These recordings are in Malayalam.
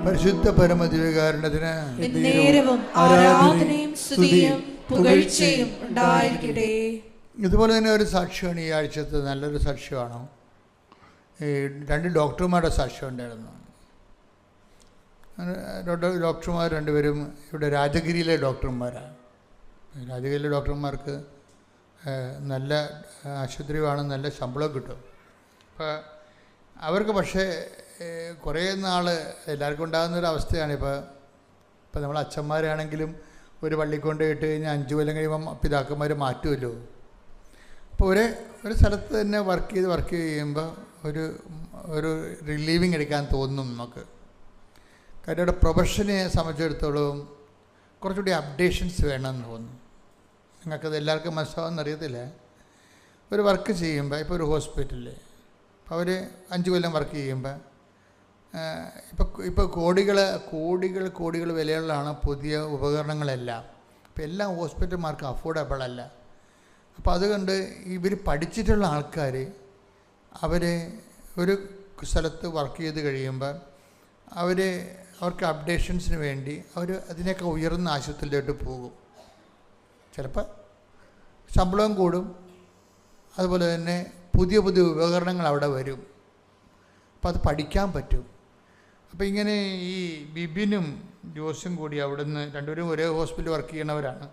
പരിശുദ്ധ പരമദിവ്യകാരുണ്യത്തിന് നേരവും ആരാധനയും സ്തുതിയും പുകഴ്ചയും ഉണ്ടായിരിക്കട്ടെ. ഇതുപോലെ തന്നെ ഒരു സാക്ഷ്യമാണ് ഈ ആഴ്ചത്തെ നല്ലൊരു സാക്ഷ്യമാണ്. ഈ 2 ഡോക്ടർമാരുടെ സാക്ഷ്യം ഉണ്ടായിരുന്നു. ഡോക്ടർമാർ രണ്ടുപേരും ഇവിടെ രാജഗിരിയിലെ ഡോക്ടർമാരാണ്. രാജഗിരിയിലെ ഡോക്ടർമാർക്ക് നല്ല ആശുപത്രിയാണ്, നല്ല ശമ്പളം കിട്ടും. അപ്പോൾ അവർക്ക് പക്ഷേ കുറേ നാൾ എല്ലാവർക്കും ഉണ്ടാകുന്നൊരവസ്ഥയാണ്. ഇപ്പോൾ നമ്മൾ അച്ഛന്മാരാണെങ്കിലും ഒരു പള്ളിക്കൊണ്ട് ഇട്ട് കഴിഞ്ഞാൽ 5 കൊല്ലം കഴിയുമ്പം പിതാക്കന്മാർ മാറ്റുമല്ലോ. അപ്പോൾ ഒരു സ്ഥലത്ത് തന്നെ വർക്ക് ചെയ്യുമ്പോൾ ഒരു റിലീവിങ് എടുക്കാൻ തോന്നും നമുക്ക്. കാര്യം അവിടെ പ്രൊഫഷനെ സംബന്ധിച്ചിടത്തോളം കുറച്ചുകൂടി അപ്ഡേഷൻസ് വേണമെന്ന് തോന്നും. നിങ്ങൾക്കത് എല്ലാവർക്കും മനസ്സിലാവുമെന്ന് അറിയത്തില്ല. ഒരു വർക്ക് ചെയ്യുമ്പോൾ ഇപ്പോൾ ഒരു ഹോസ്പിറ്റലിൽ അപ്പോൾ അവർ 5 കൊല്ലം വർക്ക് ചെയ്യുമ്പോൾ ഇപ്പോൾ കോടികൾ വിലയുള്ളതാണ് പുതിയ ഉപകരണങ്ങളെല്ലാം. ഇപ്പോൾ എല്ലാ ഹോസ്പിറ്റൽമാർക്കും അഫോർഡബിൾ അല്ല. അപ്പോൾ അതുകൊണ്ട് ഇവർ പഠിച്ചിട്ടുള്ള ആൾക്കാർ അവർ ഒരു സ്ഥലത്ത് വർക്ക് ചെയ്ത് കഴിയുമ്പോൾ അവർക്ക് അപ്ഡേഷൻസിന് വേണ്ടി അതിനൊക്കെ ഉയർന്ന ആശുപത്രിയിലോട്ട് പോകും. ചിലപ്പോൾ ശമ്പളവും കൂടും, അതുപോലെ തന്നെ പുതിയ ഉപകരണങ്ങൾ അവിടെ വരും. അപ്പോൾ അത് പഠിക്കാൻ പറ്റും. അപ്പോൾ ഇങ്ങനെ ഈ ബിബിനും ജോസും കൂടി അവിടുന്ന് രണ്ടുപേരും ഒരേ ഹോസ്പിറ്റലിൽ വർക്ക് ചെയ്യണവരാണ്.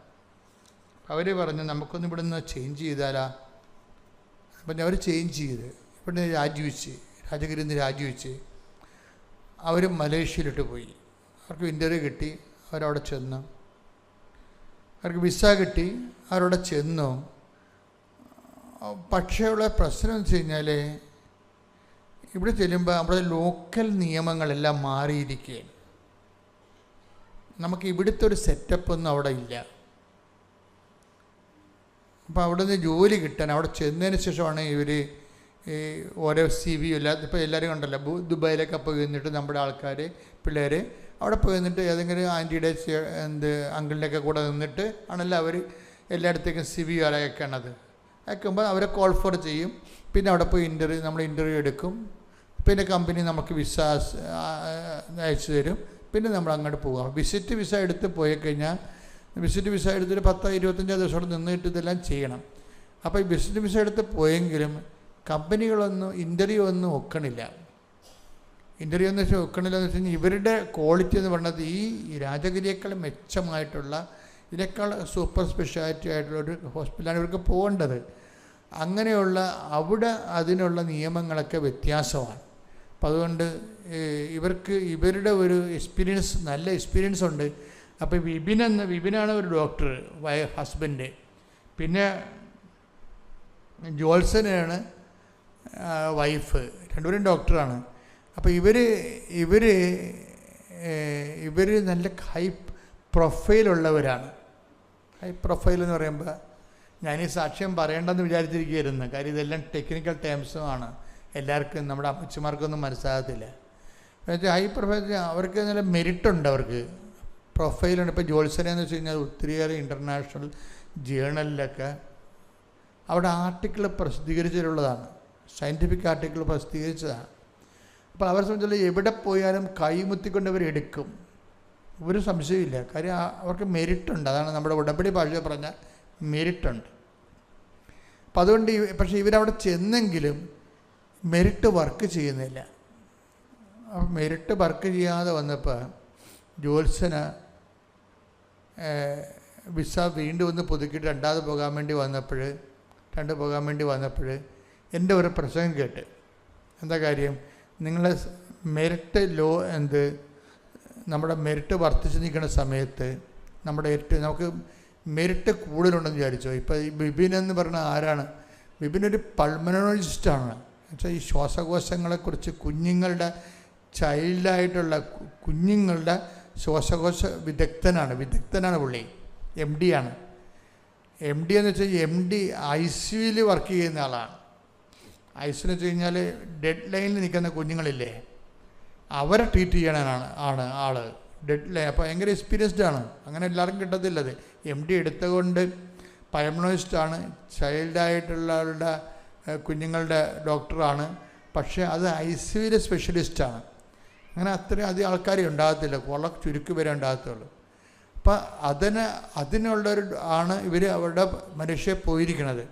അവർ പറഞ്ഞു നമുക്കൊന്ന് ഇവിടുന്ന് ചേഞ്ച് ചെയ്താലാ. അപ്പം അവർ ചേഞ്ച് ചെയ്ത് ഇവിടുന്ന് രാജഗിരിയിൽ നിന്ന് രാജിവെച്ച് അവർ മലേഷ്യയിലോട്ട് പോയി. അവർക്ക് ഇൻ്റർവ്യൂ കിട്ടി, അവരവിടെ ചെന്നു. അവർക്ക് വിസ കിട്ടി, അവരവിടെ ചെന്നു. പക്ഷേ ഉള്ള പ്രശ്നം എന്ന് വെച്ച് കഴിഞ്ഞാൽ ഇവിടെ ചെല്ലുമ്പോൾ നമ്മുടെ ലോക്കൽ നിയമങ്ങളെല്ലാം മാറിയിരിക്കുകയാണ്. നമുക്ക് ഇവിടുത്തെ ഒരു സെറ്റപ്പൊന്നും അവിടെ ഇല്ല. അപ്പോൾ അവിടെ നിന്ന് ജോലി കിട്ടാൻ അവിടെ ചെന്നതിന് ശേഷമാണ് ഇവർ ഓരോ CV ഇല്ലാത്ത ഇപ്പോൾ എല്ലാവരും കണ്ടല്ലോ, ദുബായിലൊക്കെ പോയി നിന്നിട്ട് നമ്മുടെ ആൾക്കാർ പിള്ളേർ അവിടെ പോയി നിന്നിട്ട് ഏതെങ്കിലും ആൻറ്റിയുടെ അങ്കിളിൻ്റെയൊക്കെ കൂടെ നിന്നിട്ട് ആണല്ലോ അവർ എല്ലായിടത്തേക്കും CV അയക്കണത്. അയക്കുമ്പോൾ അവരെ കോൾ ഫോർ ചെയ്യും. പിന്നെ അവിടെ പോയി നമ്മൾ ഇൻ്റർവ്യൂ എടുക്കും. പിന്നെ കമ്പനി നമുക്ക് വിസ അയച്ചു തരും. പിന്നെ നമ്മൾ അങ്ങോട്ട് പോകാം. വിസിറ്റ് വിസ എടുത്ത് പോയി കഴിഞ്ഞാൽ വിസിറ്റ് വിസ എടുത്തിട്ട് 10-25 ദിവസം നിന്നിട്ട് ഇതെല്ലാം ചെയ്യണം. അപ്പോൾ ഈ വിസിറ്റ് വിസ എടുത്ത് പോയെങ്കിലും കമ്പനികളൊന്നും ഇൻ്റർവ്യൂ ഒന്നും ഒക്കണില്ല. ഇൻ്റർവ്യൂ എന്ന് വെച്ചാൽ ഒക്കണില്ല എന്ന് വെച്ച് കഴിഞ്ഞാൽ ഇവരുടെ ക്വാളിറ്റി എന്ന് പറയുന്നത് ഈ രാജഗിരിയേക്കാൾ മെച്ചമായിട്ടുള്ള ഇതിനേക്കാൾ സൂപ്പർ സ്പെഷ്യാലിറ്റി ആയിട്ടുള്ള ഒരു ഹോസ്പിറ്റലാണ് ഇവർക്ക് പോകേണ്ടത്. അങ്ങനെയുള്ള അവിടെ അതിനുള്ള നിയമങ്ങളൊക്കെ വ്യത്യാസമാണ്. അപ്പം അതുകൊണ്ട് ഇവരുടെ ഒരു നല്ല എക്സ്പീരിയൻസ് ഉണ്ട്. അപ്പോൾ വിപിനാണ് ഒരു ഡോക്ടർ, ഹസ്ബൻഡ്. പിന്നെ ജോത്സനാണ് വൈഫ്. രണ്ടുപേരും ഡോക്ടറാണ്. അപ്പോൾ ഇവർ നല്ല ഹൈ പ്രൊഫൈലുള്ളവരാണ്. ഹൈ പ്രൊഫൈൽ എന്ന് പറയുമ്പോൾ ഞാനീ സാക്ഷ്യം പറയേണ്ടെന്ന് വിചാരിച്ചിരിക്കുകയായിരുന്നു. കാര്യം ഇതെല്ലാം ടെക്നിക്കൽ ടേംസുമാണ്, എല്ലാവർക്കും നമ്മുടെ അമ്മച്ചിമാർക്കൊന്നും മനസ്സിലാകത്തില്ല. എന്നുവെച്ചാൽ ഹൈ പ്രൊഫൈൽ അവർക്ക് നല്ല മെരിറ്റുണ്ട്, അവർക്ക് പ്രൊഫൈലുണ്ട്. ഇപ്പോൾ ജോത്സനെന്ന് വെച്ച് കഴിഞ്ഞാൽ ഒത്തിരിയേറെ ഇൻ്റർനാഷണൽ ജേണലിലൊക്കെ അവിടെ ആർട്ടിക്കിൾ പ്രസിദ്ധീകരിച്ചിട്ടുള്ളതാണ്, സയൻറ്റിഫിക് ആർട്ടിക്കിൾ പ്രസിദ്ധീകരിച്ചതാണ്. അപ്പോൾ അവരെ സംബന്ധിച്ചുള്ള എവിടെ പോയാലും കൈമുത്തിക്കൊണ്ട് എടുക്കും, ഒരു സംശയമില്ല. കാര്യം അവർക്ക് മെരിറ്റുണ്ട്. അതാണ് നമ്മുടെ ഉടമ്പടി ഭാഷ പറഞ്ഞ മെരിറ്റുണ്ട്. അപ്പം അതുകൊണ്ട് പക്ഷേ ഇവരവിടെ ചെന്നെങ്കിലും മെരിറ്റ് വർക്ക് ചെയ്യുന്നില്ല. അപ്പം മെരിറ്റ് വർക്ക് ചെയ്യാതെ വന്നപ്പോൾ ജോത്സന് വിസ വീണ്ടും ഒന്ന് പുതുക്കിയിട്ട് രണ്ടാമത് പോകാൻ വേണ്ടി വന്നപ്പോൾ എൻ്റെ ഒരു പ്രസംഗം കേട്ട്. എന്താ കാര്യം? നിങ്ങളെ മെരിറ്റ് നമ്മുടെ മെരിറ്റ് വർദ്ധിച്ച് നിൽക്കുന്ന സമയത്ത് നമുക്ക് മെരിറ്റ് കൂടുതലുണ്ടെന്ന് വിചാരിച്ചോ. ഇപ്പോൾ ഈ ബിബിൻ എന്ന് പറഞ്ഞ ആരാണ്? ബിബിൻ ഒരു പൾമനോളജിസ്റ്റാണ്. എന്നുവെച്ചാൽ ഈ ശ്വാസകോശങ്ങളെക്കുറിച്ച് ചൈൽഡായിട്ടുള്ള കുഞ്ഞുങ്ങളുടെ ശ്വാസകോശ വിദഗ്ധനാണ് പുള്ളി. MD ആണ്. MD എന്ന് വെച്ചാൽ MD ICUവിൽ വർക്ക് ചെയ്യുന്ന ആളാണ്. ICU എന്ന് വെച്ച് കഴിഞ്ഞാൽ ഡെഡ് ലൈനിൽ നിൽക്കുന്ന കുഞ്ഞുങ്ങളില്ലേ, അവരെ ട്രീറ്റ് ചെയ്യാനാണ് ആൾ ഡെഡ് ലൈൻ. അപ്പോൾ ഭയങ്കര എക്സ്പീരിയൻസ്ഡ് ആണ്. അങ്ങനെ എല്ലാവർക്കും കിട്ടത്തില്ലത്. MD എടുത്തുകൊണ്ട് പൾമനോളജിസ്റ്റാണ്, അങ്ങനെ അത്രയും അധികം ആൾക്കാരെ ഉണ്ടാകത്തില്ല, വളരെ ചുരുക്കി വരെ ഉണ്ടാകത്തുള്ളൂ. അപ്പം അതിനുള്ളൊരു ആണ് ഇവർ അവരുടെ മനുഷ്യ പോയിരിക്കണത്.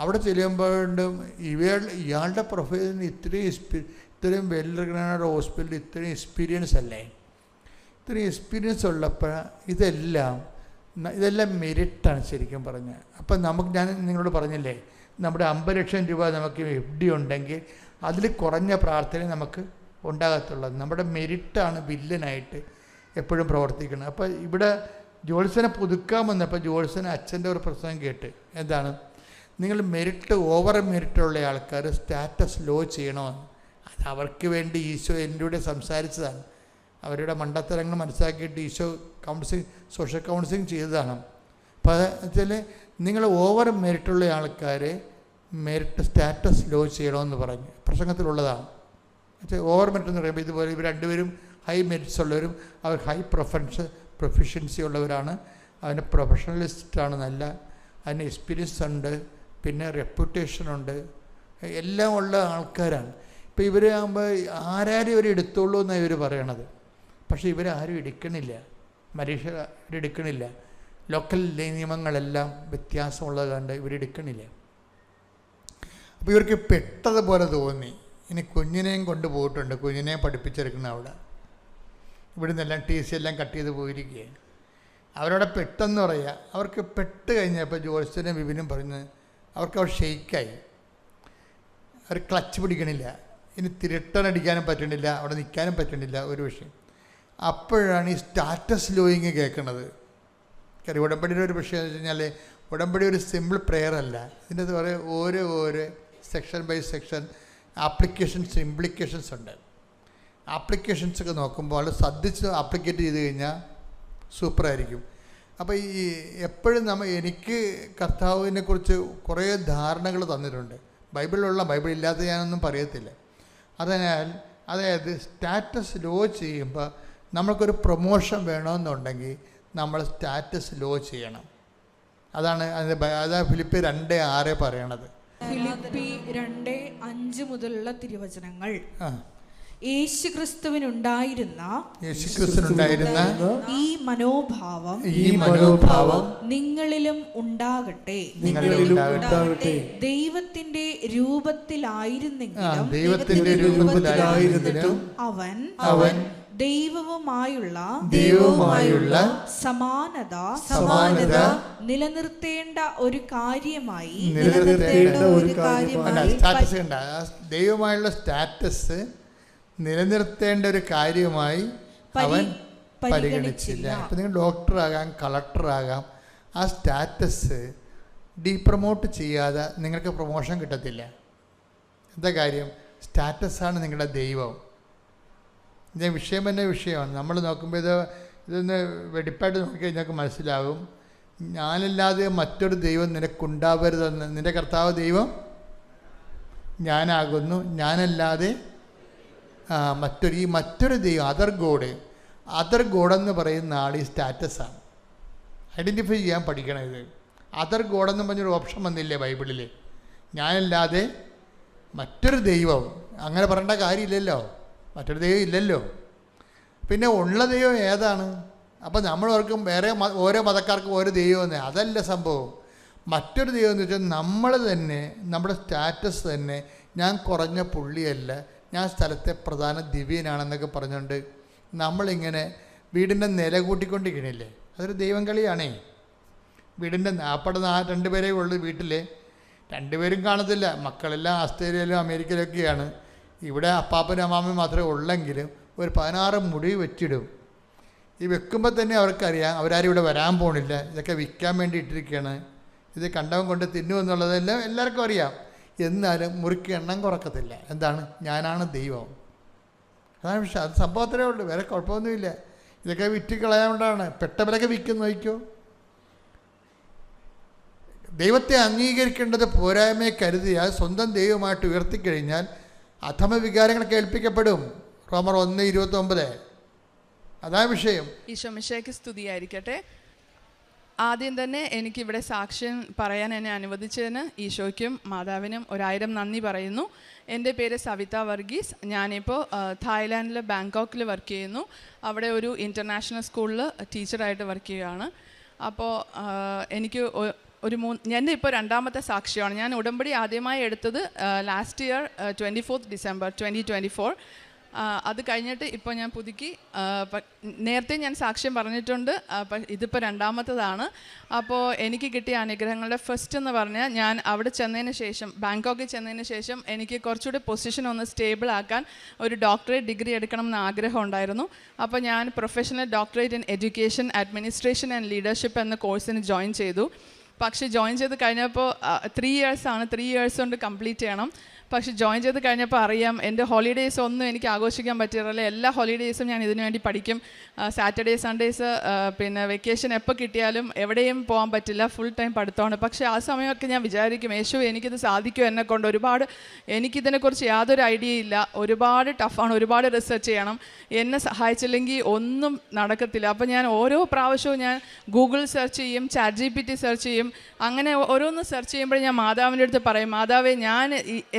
അവിടെ ചെല്ലുമ്പോഴും ഇയാളുടെ പ്രൊഫൈലിന് ഇത്രയും വെൽ റിക്കഗ്നൈസ്ഡ് ഹോസ്പിറ്റലിൽ ഇത്രയും എക്സ്പീരിയൻസ് അല്ലേ? ഇത്രയും എക്സ്പീരിയൻസ് ഉള്ളപ്പോൾ ഇതെല്ലാം മെരിറ്റാണ് ശരിക്കും പറഞ്ഞാൽ. അപ്പം ഞാൻ നിങ്ങളോട് പറഞ്ഞില്ലേ, നമ്മുടെ 50 ലക്ഷം രൂപ നമുക്ക് FD ഉണ്ടെങ്കിൽ അതിൽ കുറഞ്ഞ പ്രാർത്ഥന നമുക്ക് ഉണ്ടാകത്തുള്ളത്. നമ്മുടെ മെരിറ്റാണ് വില്ലനായിട്ട് എപ്പോഴും പ്രവർത്തിക്കുന്നത്. അപ്പോൾ ഇവിടെ ജോത്സനെ പുതുക്കാൻ വന്നപ്പോൾ ജോത്സന് അച്ഛൻ്റെ ഒരു പ്രസംഗം കേട്ട്, എന്താണ്, നിങ്ങൾ ഓവർ മെരിറ്റുള്ള ആൾക്കാർ സ്റ്റാറ്റസ് ലോ ചെയ്യണമെന്ന്. അത് അവർക്ക് വേണ്ടി ഈശോ എൻ്റെ കൂടെ സംസാരിച്ചതാണ്. അവരുടെ മണ്ടത്തരങ്ങൾ മനസ്സിലാക്കിയിട്ട് ഈശോ സോഷ്യൽ കൗൺസിലിംഗ് ചെയ്തതാണ്. അപ്പോൾ അത് വെച്ചാൽ നിങ്ങൾ ഓവർ മെരിറ്റുള്ള ആൾക്കാരെ സ്റ്റാറ്റസ് ലോ ചെയ്യണമെന്ന് പറഞ്ഞ് പ്രസംഗത്തിലുള്ളതാണ്. വെച്ചാൽ ഓവർ മെരിറ്റ് എന്ന് പറയുമ്പോൾ ഇതുപോലെ ഇവർ രണ്ടുപേരും ഹൈ മെരിറ്റ്സ് ഉള്ളവരും അവർ ഹൈ പ്രൊഫഷ്യൻസി ഉള്ളവരാണ്, അതിന് പ്രൊഫഷണലിസ്റ്റാണ്, നല്ല അതിന് എക്സ്പീരിയൻസ് ഉണ്ട്, പിന്നെ റെപ്യൂട്ടേഷനുണ്ട്, എല്ലാം ഉള്ള ആൾക്കാരാണ്. ഇപ്പോൾ ഇവർ ആകുമ്പോൾ ആരാരും ഇവർ എടുത്തോളൂ എന്നാണ് ഇവർ പറയണത്. പക്ഷേ ഇവരാരും എടുക്കണില്ല, ഇവരെടുക്കണില്ല. ലോക്കൽ നിയമങ്ങളെല്ലാം വ്യത്യാസമുള്ളത് കണ്ട് ഇവരെടുക്കണില്ല. അപ്പോൾ ഇവർക്ക് പെട്ടതുപോലെ തോന്നി. ഇനി കുഞ്ഞിനെയും കൊണ്ടുപോയിട്ടുണ്ട്, കുഞ്ഞിനെയും പഠിപ്പിച്ചെടുക്കണം അവിടെ. ഇവിടെ നിന്നെല്ലാം TC എല്ലാം കട്ട് ചെയ്ത് പോയിരിക്കുകയാണ്. അവരവിടെ പെട്ടെന്ന് പറയുക, അവർക്ക് പെട്ട് കഴിഞ്ഞപ്പോൾ ജോത്സ്യനും വിപിനും പറഞ്ഞ് അവർക്ക് അവർ ഷെയ്ക്കായി. അവർ ക്ലച്ച് പിടിക്കണില്ല, ഇനി തിരുട്ടനടിക്കാനും പറ്റണില്ല, അവിടെ നിൽക്കാനും പറ്റണില്ല ഒരു വിഷയം. അപ്പോഴാണ് ഈ സ്റ്റാറ്റസ് ലോയിങ് കേൾക്കുന്നത്. കാര്യം ഉടമ്പടിയുടെ ഒരു വിഷയം എന്ന് വെച്ച് കഴിഞ്ഞാൽ ഉടമ്പടി ഒരു സിമ്പിൾ പ്രെയർ അല്ല. ഇതിൻ്റെ കുറേ ഓരോ സെക്ഷൻ ബൈ സെക്ഷൻ ഇംപ്ലിക്കേഷൻസ് ഉണ്ട്. ആപ്ലിക്കേഷൻസൊക്കെ നോക്കുമ്പോൾ അത് ശ്രദ്ധിച്ച് ആപ്ലിക്കേറ്റ് ചെയ്ത് കഴിഞ്ഞാൽ സൂപ്പറായിരിക്കും. അപ്പോൾ ഈ എപ്പോഴും എനിക്ക് കർത്താവിനെ കുറിച്ച് കുറേ ധാരണകൾ തന്നിട്ടുണ്ട്. ബൈബിൾ ഇല്ലാത്ത ഞാനൊന്നും പറയത്തില്ല. അതായത് സ്റ്റാറ്റസ് ലോ ചെയ്യുമ്പോൾ നമ്മൾക്കൊരു പ്രൊമോഷൻ വേണമെന്നുണ്ടെങ്കിൽ നമ്മൾ സ്റ്റാറ്റസ് ലോ ചെയ്യണം. അതാണ് ഫിലിപ്പി 2:6 പറയണത്. ഫിലിപ്പി 2:5 മുതലുള്ള തിരുവചനങ്ങൾ. യേശുക്രിസ്തുവിനുണ്ടായിരുന്ന ഈ മനോഭാവം നിങ്ങളിലും ഉണ്ടാകട്ടെ. ദൈവത്തിന്റെ രൂപത്തിലായിരുന്നെങ്കിലും അവൻ ദൈവവുമായുള്ള സമാനത നിലനിർത്തേണ്ട ഒരു കാര്യമായി ദൈവമായുള്ള സ്റ്റാറ്റസ് നിലനിർത്തേണ്ട ഒരു കാര്യമായി അവൻ പരിഗണിച്ചില്ല. ഇപ്പം നിങ്ങൾ ഡോക്ടറാകാം, കളക്ടറാകാം, ആ സ്റ്റാറ്റസ് ഡീപ്രമോട്ട് ചെയ്യാതെ നിങ്ങൾക്ക് പ്രൊമോഷൻ കിട്ടത്തില്ല. എന്താ കാര്യം? സ്റ്റാറ്റസാണ് നിങ്ങളുടെ ദൈവം. ഇത് വിഷയം തന്നെ വിഷയമാണ്. നമ്മൾ നോക്കുമ്പോൾ ഇതൊന്ന് വെടിപ്പായിട്ട് നോക്കിക്കഴിഞ്ഞാൽ നിങ്ങൾക്ക് മനസ്സിലാകും. ഞാനല്ലാതെ മറ്റൊരു ദൈവം നിനക്കുണ്ടാവരുതെന്ന്. നിൻ്റെ കർത്താവ് ദൈവം ഞാനാകുന്നു, ഞാനല്ലാതെ മറ്റൊരു ദൈവം, അതർ ഗോഡെന്ന് പറയുന്ന ആൾ ഈ സ്റ്റാറ്റസാണ്. ഐഡൻറ്റിഫൈ ചെയ്യാൻ പഠിക്കണം. ഇത് അതർ ഗോഡെന്ന് പറഞ്ഞൊരു ഓപ്ഷൻ വന്നില്ലേ ബൈബിളിൽ? ഞാനല്ലാതെ മറ്റൊരു ദൈവം, അങ്ങനെ പറയേണ്ട കാര്യമില്ലല്ലോ, മറ്റൊരു ദൈവം ഇല്ലല്ലോ. പിന്നെ ഉള്ള ദൈവം ഏതാണ്? അപ്പോൾ നമ്മൾ ഓർക്കും വേറെ ഓരോ മതക്കാർക്കും ഓരോ ദൈവം തന്നെ. അതല്ല സംഭവം. മറ്റൊരു ദൈവം എന്ന് വെച്ചാൽ നമ്മൾ തന്നെ, നമ്മുടെ സ്റ്റാറ്റസ് തന്നെ, ഞാൻ കുറഞ്ഞ പുള്ളിയല്ല, ഞാൻ സ്ഥലത്തെ പ്രധാന ദിവ്യനാണെന്നൊക്കെ പറഞ്ഞുകൊണ്ട് നമ്മളിങ്ങനെ വീടിൻ്റെ നില കൂട്ടിക്കൊണ്ടിരിക്കണില്ലേ? അതൊരു ദൈവം കളിയാണേ. വീടിൻ്റെ അപ്പടെ 2 പേരേ ഉള്ളൂ വീട്ടിൽ. 2 പേരും കാണത്തില്ല, മക്കളെല്ലാം ആസ്ട്രേലിയയിലും അമേരിക്കയിലൊക്കെയാണ്. ഇവിടെ അപ്പാപ്പനും അമ്മാമ്മയും മാത്രമേ ഉള്ളെങ്കിലും ഒരു 16 മുടി വെച്ചിടും. ഈ വെക്കുമ്പോൾ തന്നെ അവർക്കറിയാം അവരാരും ഇവിടെ വരാൻ പോണില്ല, ഇതൊക്കെ വിൽക്കാൻ വേണ്ടി ഇട്ടിരിക്കുകയാണ്, ഇത് കണ്ടവൻ കൊണ്ട് തിന്നുമെന്നുള്ളതെല്ലാം എല്ലാവർക്കും അറിയാം. എന്നാലും മുറിക്ക് എണ്ണം കുറക്കത്തില്ല. എന്താണ്? ഞാനാണ് ദൈവം. അതാണ് വിഷയം. അത് സംഭവത്തിലേ ഉള്ളൂ, വേറെ കുഴപ്പമൊന്നുമില്ല. ഇതൊക്കെ വിറ്റ് കളയാകൊണ്ടാണ്. പെട്ടവരൊക്കെ വിൽക്കുന്നു നോക്കിയോ. ദൈവത്തെ അംഗീകരിക്കേണ്ടത് പോരായ്മയെ കരുതിയാൽ സ്വന്തം ദൈവമായിട്ട് ഉയർത്തിക്കഴിഞ്ഞാൽ അധമ വികാരങ്ങൾ കേൾപ്പിക്കപ്പെടും. റോമർ 1:29. അതാ വിഷയം. ഈശോ മിശിഹായ്ക്ക് സ്തുതിയായിരിക്കട്ടെ. ആദ്യം തന്നെ എനിക്കിവിടെ സാക്ഷ്യം പറയാൻ എന്നെ അനുവദിച്ചതിന് ഈശോയ്ക്കും മാതാവിനും 1000 നന്ദി പറയുന്നു. എൻ്റെ പേര് സവിത വർഗീസ്. ഞാനിപ്പോൾ തായ്ലാൻഡിൽ ബാങ്കോക്കിൽ വർക്ക് ചെയ്യുന്നു. അവിടെ ഒരു ഇൻ്റർനാഷണൽ സ്കൂളിൽ ടീച്ചറായിട്ട് വർക്ക് ചെയ്യുകയാണ്. അപ്പോൾ എനിക്ക് എൻ്റെ ഇപ്പോൾ 2ാമത്തെ സാക്ഷ്യമാണ്. ഞാൻ ഉടമ്പടി ആദ്യമായി എടുത്തത് ലാസ്റ്റ് ഇയർ 24 ഡിസംബർ 2024. അത് കഴിഞ്ഞിട്ട് ഇപ്പോൾ ഞാൻ പുതുക്കി. നേരത്തെ ഞാൻ സാക്ഷ്യം പറഞ്ഞിട്ടുണ്ട്, ഇതിപ്പോൾ 2ാമത്തതാണ്. അപ്പോൾ എനിക്ക് കിട്ടിയ അനുഗ്രഹങ്ങളുടെ ഫസ്റ്റ് എന്ന് പറഞ്ഞാൽ, ഞാൻ അവിടെ ചെന്നതിന് ശേഷം, ബാങ്കോക്കിൽ ചെന്നതിന് ശേഷം എനിക്ക് കുറച്ചുകൂടി പൊസിഷൻ ഒന്ന് സ്റ്റേബിൾ ആക്കാൻ ഒരു ഡോക്ടറേറ്റ് ഡിഗ്രി എടുക്കണം എന്ന് ആഗ്രഹം ഉണ്ടായിരുന്നു. അപ്പോൾ ഞാൻ professional doctorate in education administration and leadership എന്ന കോഴ്സിന് ജോയിൻ ചെയ്തു. പക്ഷേ ജോയിൻ ചെയ്ത് കഴിഞ്ഞപ്പോൾ 3 ഇയേഴ്സാണ്, 3 ഇയേഴ്സ് കൊണ്ട് കംപ്ലീറ്റ് ചെയ്യണം. പക്ഷേ ജോയിൻ ചെയ്ത് കഴിഞ്ഞപ്പോൾ അറിയാം, എൻ്റെ ഹോളിഡേയ്സ് ഒന്നും എനിക്ക് ആഘോഷിക്കാൻ പറ്റിയില്ല. എല്ലാ ഹോളിഡേയ്സും ഞാൻ ഇതിനു വേണ്ടി പഠിക്കും. സാറ്റർഡേ സൺഡേസ് പിന്നെ വെക്കേഷൻ എപ്പോൾ കിട്ടിയാലും എവിടെയും പോകാൻ പറ്റില്ല, ഫുൾ ടൈം പഠിത്തമാണ്. പക്ഷേ ആ സമയമൊക്കെ ഞാൻ വിചാരിക്കും, യേശു എനിക്കിത് സാധിക്കും, എന്നെക്കൊണ്ട് ഒരുപാട്, എനിക്കിതിനെക്കുറിച്ച് യാതൊരു ഐഡിയ ഇല്ല, ഒരുപാട് ടഫാണ്, ഒരുപാട് റിസർച്ച് ചെയ്യണം, എന്നെ സഹായിച്ചില്ലെങ്കിൽ ഒന്നും നടക്കത്തില്ല. അപ്പോൾ ഞാൻ ഓരോ പ്രാവശ്യവും ഞാൻ ഗൂഗിൾ സെർച്ച് ചെയ്യും, ChatGPT സെർച്ച് ചെയ്യും. അങ്ങനെ ഓരോന്ന് സെർച്ച് ചെയ്യുമ്പോൾ ഞാൻ മാതാവിൻ്റെ അടുത്ത് പറയും, മാതാവേ, ഞാൻ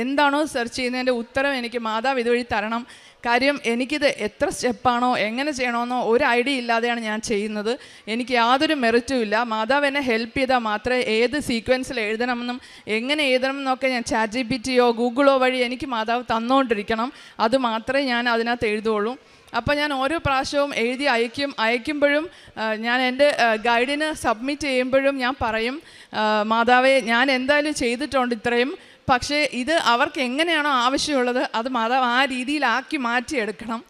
എന്താണോ സെർച്ച് ചെയ്യുന്നതിൻ്റെ ഉത്തരം എനിക്ക് മാതാവ് ഇതുവഴി തരണം. കാര്യം എനിക്കിത് എത്ര സ്റ്റെപ്പാണോ എങ്ങനെ ചെയ്യണമെന്നോ ഒരു ഐഡിയ ഇല്ലാതെയാണ് ഞാൻ ചെയ്യുന്നത്. എനിക്ക് യാതൊരു മെറിറ്റും ഇല്ല. മാതാവ് എന്നെ ഹെൽപ്പ് ചെയ്താൽ മാത്രമേ ഏത് സീക്വൻസിൽ എഴുതണമെന്നും എങ്ങനെ എഴുതണം എന്നൊക്കെ ഞാൻ ChatGPTയോ ഗൂഗിളോ വഴി എനിക്ക് മാതാവ് തന്നുകൊണ്ടിരിക്കണം. അത് മാത്രമേ ഞാൻ അതിനകത്ത് എഴുതുള്ളൂ. അപ്പോൾ ഞാൻ ഓരോ പ്രാവശ്യവും എഴുതി അയക്കുമ്പോഴും ഞാൻ എൻ്റെ ഗൈഡിന് സബ്മിറ്റ് ചെയ്യുമ്പോഴും ഞാൻ പറയും, മാതാവേ, ഞാൻ എന്തായാലും ചെയ്തിട്ടുണ്ട് ഇത്രയും, പക്ഷേ ഇത് അവർക്ക് എങ്ങനെയാണോ ആവശ്യമുള്ളത് അത് മാതാവ് ആ രീതിയിലാക്കി മാറ്റിയെടുക്കണം.